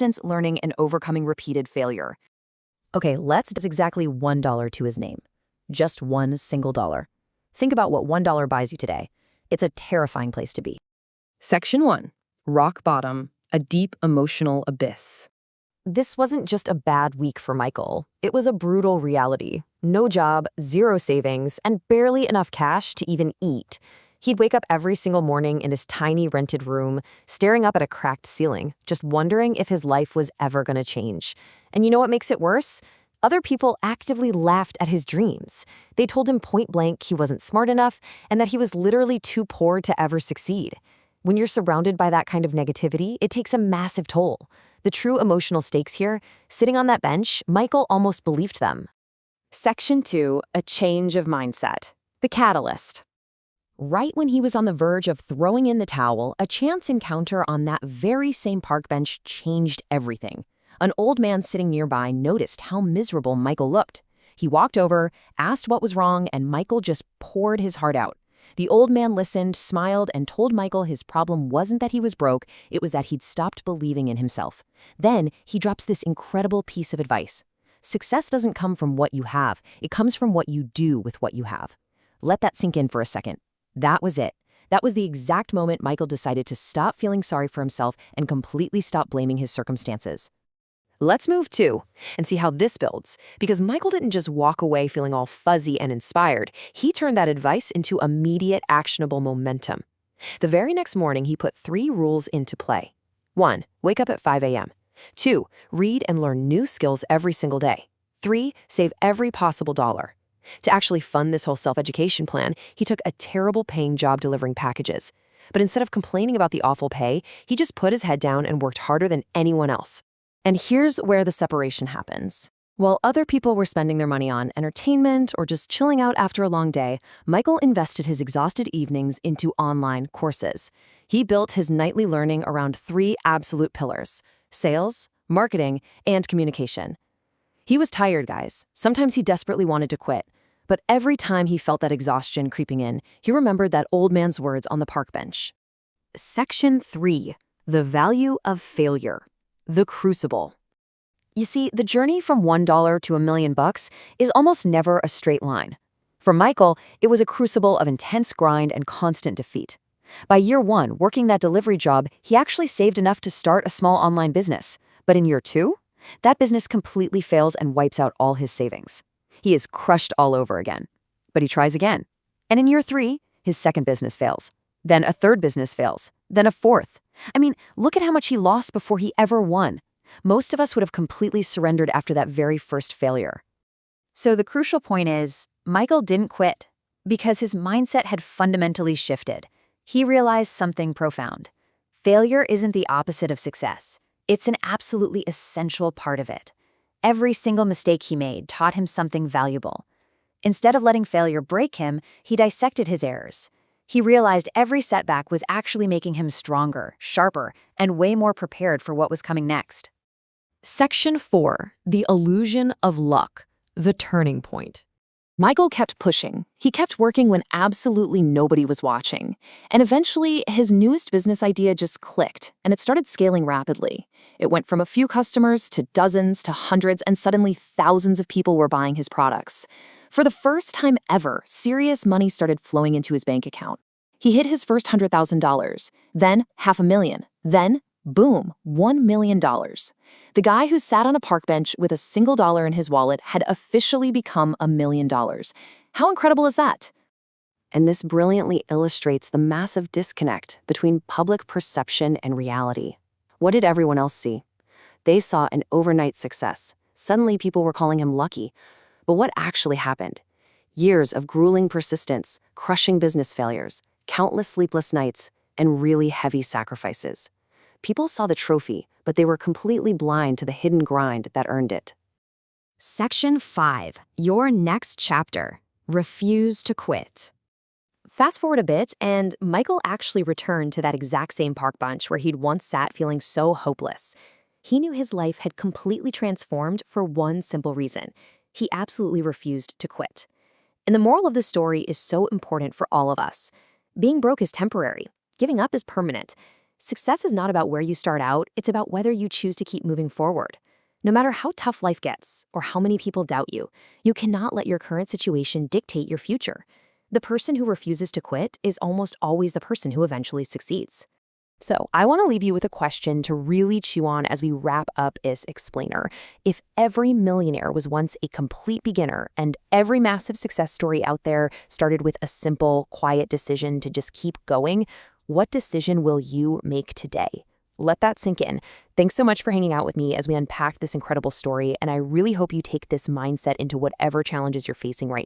persistence, learning, and overcoming repeated failure. Okay, let's does exactly $1 to his name. Just one single dollar. Think about what $1 buys you today. It's a terrifying place to be. Section 1. Rock bottom, a deep emotional abyss. This wasn't just a bad week for Michael. It was a brutal reality. No job, zero savings, and barely enough cash to even eat. He'd wake up every single morning in his tiny rented room, staring up at a cracked ceiling, just wondering if his life was ever going to change. And you know what makes it worse? Other people actively laughed at his dreams. They told him point blank he wasn't smart enough and that he was literally too poor to ever succeed. When you're surrounded by that kind of negativity, it takes a massive toll. The true emotional stakes here, sitting on that bench, Michael almost believed them. Section 2, a change of mindset. The catalyst. Right when he was on the verge of throwing in the towel, a chance encounter on that very same park bench changed everything. An old man sitting nearby noticed how miserable Michael looked. He walked over, asked what was wrong, and Michael just poured his heart out. The old man listened, smiled, and told Michael his problem wasn't that he was broke, it was that he'd stopped believing in himself. Then he drops this incredible piece of advice. Success doesn't come from what you have, it comes from what you do with what you have. Let that sink in for a second. That was it. That was the exact moment Michael decided to stop feeling sorry for himself and completely stop blaming his circumstances. Let's move to and see how this builds, because Michael didn't just walk away feeling all fuzzy and inspired. He turned that advice into immediate, actionable momentum. The very next morning, he put 3 rules into play. 1. Wake up at 5 a.m. 2. Read and learn new skills every single day. 3. Save every possible dollar. To actually fund this whole self-education plan, he took a terrible paying job delivering packages. But instead of complaining about the awful pay, he just put his head down and worked harder than anyone else. And here's where the separation happens. While other people were spending their money on entertainment or just chilling out after a long day, Michael invested his exhausted evenings into online courses. He built his nightly learning around 3 absolute pillars: sales, marketing, and communication. He was tired, guys. Sometimes he desperately wanted to quit. But every time he felt that exhaustion creeping in, he remembered that old man's words on the park bench. Section 3. The value of failure. The crucible. You see, the journey from $1 to $1 million is almost never a straight line. For Michael, it was a crucible of intense grind and constant defeat. By year 1, working that delivery job, he actually saved enough to start a small online business. But in year 2, that business completely fails and wipes out all his savings. He is crushed all over again. But he tries again. And in year 3, his second business fails. Then a third business fails. Then a fourth. I mean, look at how much he lost before he ever won. Most of us would have completely surrendered after that very first failure. So the crucial point is, Michael didn't quit because his mindset had fundamentally shifted. He realized something profound. Failure isn't the opposite of success. It's an absolutely essential part of it. Every single mistake he made taught him something valuable. Instead of letting failure break him, he dissected his errors. He realized every setback was actually making him stronger, sharper, and way more prepared for what was coming next. Section 4. The illusion of luck. The turning point. Michael kept pushing. He kept working when absolutely nobody was watching. And eventually, his newest business idea just clicked, and it started scaling rapidly. It went from a few customers to dozens to hundreds, and suddenly thousands of people were buying his products. For the first time ever, serious money started flowing into his bank account. He hit his first $100,000, then $500,000, then, boom, $1 million. The guy who sat on a park bench with a single dollar in his wallet had officially become $1 million. How incredible is that? And this brilliantly illustrates the massive disconnect between public perception and reality. What did everyone else see? They saw an overnight success. Suddenly people were calling him lucky. But what actually happened? Years of grueling persistence, crushing business failures, countless sleepless nights, and really heavy sacrifices. People saw the trophy, but they were completely blind to the hidden grind that earned it. Section 5. Your next chapter. Refuse to quit. Fast forward a bit, and Michael actually returned to that exact same park bench where he'd once sat feeling so hopeless. He knew his life had completely transformed for one simple reason. He absolutely refused to quit. And the moral of this story is so important for all of us. Being broke is temporary. Giving up is permanent. Success is not about where you start out, it's about whether you choose to keep moving forward. No matter how tough life gets or how many people doubt you cannot let your current situation dictate your future. The person who refuses to quit is almost always the person who eventually succeeds. So, I want to leave you with a question to really chew on as we wrap up this explainer. If every millionaire was once a complete beginner and every massive success story out there started with a simple, quiet decision to just keep going, what decision will you make today? Let that sink in. Thanks so much for hanging out with me as we unpack this incredible story, and I really hope you take this mindset into whatever challenges you're facing right